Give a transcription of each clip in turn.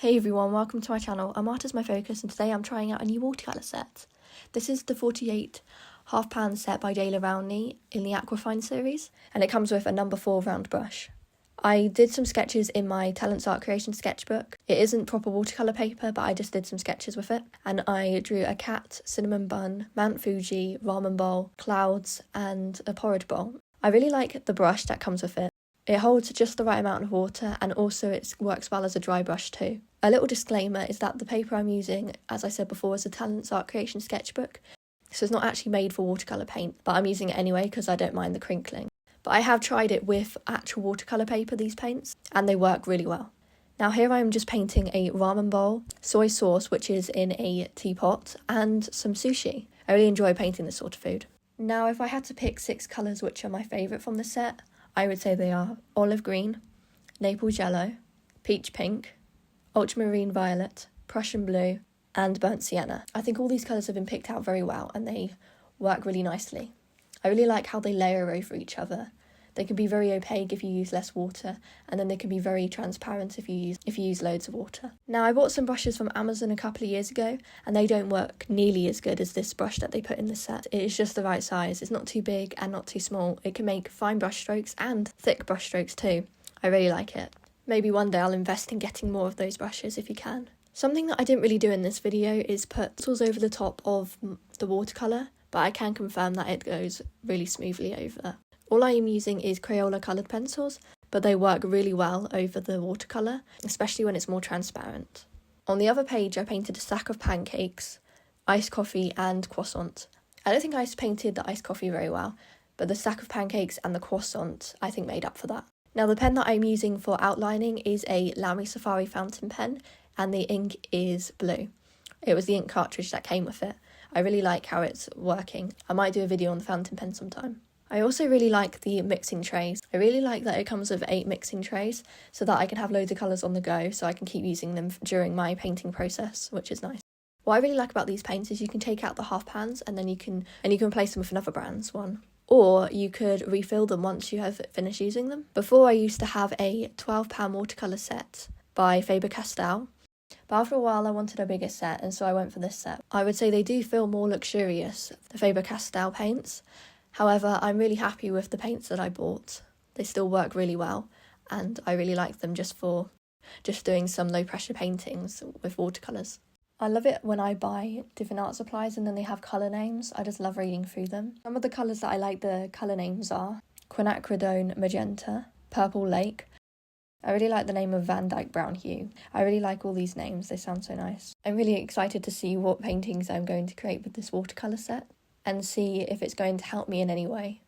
Hey everyone, welcome to my channel. I'm Art is my focus and today I'm trying out a new watercolour set. This is the 48 half-pan set by Daler Rowney in the Aquafine series, and it comes with a number 4 round brush. I did some sketches in my Talents art creation sketchbook. It isn't proper watercolour paper, but I just did some sketches with it. And I drew a cat, cinnamon bun, Mount Fuji, ramen bowl, clouds and a porridge bowl. I really like the brush that comes with it. It holds just the right amount of water and also it works well as a dry brush too. A little disclaimer is that the paper I'm using, as I said before, is a Talents art creation sketchbook. So it's not actually made for watercolour paint, but I'm using it anyway because I don't mind the crinkling. But I have tried it with actual watercolour paper, these paints, and they work really well. Now here I am just painting a ramen bowl, soy sauce which is in a teapot, and some sushi. I really enjoy painting this sort of food. Now if I had to pick 6 colours which are my favourite from the set, I would say they are olive green, Naples yellow, peach pink, ultramarine violet, Prussian blue, and burnt sienna. I think all these colours have been picked out very well and they work really nicely. I really like how they layer over each other. They can be very opaque if you use less water, and then they can be very transparent if you use loads of water. Now I bought some brushes from Amazon a couple of years ago and they don't work nearly as good as this brush that they put in the set. It is just the right size. It's not too big and not too small. It can make fine brush strokes and thick brush strokes too. I really like it. Maybe one day I'll invest in getting more of those brushes if you can. Something that I didn't really do in this video is put pencils over the top of the watercolour, but I can confirm that it goes really smoothly over. All I am using is Crayola coloured pencils, but they work really well over the watercolour, especially when it's more transparent. On the other page I painted a stack of pancakes, iced coffee and croissant. I don't think I painted the iced coffee very well, but the stack of pancakes and the croissant I think made up for that. Now the pen that I'm using for outlining is a Lamy Safari fountain pen and the ink is blue. It was the ink cartridge that came with it. I really like how it's working. I might do a video on the fountain pen sometime. I also really like the mixing trays. I really like that it comes with 8 mixing trays so that I can have loads of colours on the go so I can keep using them during my painting process, which is nice. What I really like about these paints is you can take out the half pans and then you can replace them with another brand's one. Or you could refill them once you have finished using them. Before I used to have a 12-pan watercolour set by Faber-Castell, but after a while I wanted a bigger set and so I went for this set. I would say they do feel more luxurious, the Faber-Castell paints. However, I'm really happy with the paints that I bought. They still work really well and I really like them just for doing some low pressure paintings with watercolours. I love it when I buy different art supplies and then they have colour names. I just love reading through them. Some of the colours that I like the colour names are quinacridone magenta, purple lake. I really like the name of Van Dyke brown hue. I really like all these names, they sound so nice. I'm really excited to see what paintings I'm going to create with this watercolour set and see if it's going to help me in any way.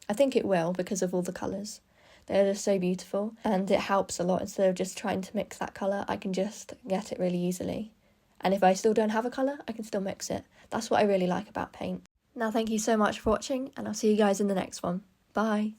I think it will because of all the colours. They're just so beautiful and it helps a lot. Instead of just trying to mix that colour, I can just get it really easily. And if I still don't have a colour, I can still mix it. That's what I really like about paint. Now thank you so much for watching and I'll see you guys in the next one. Bye!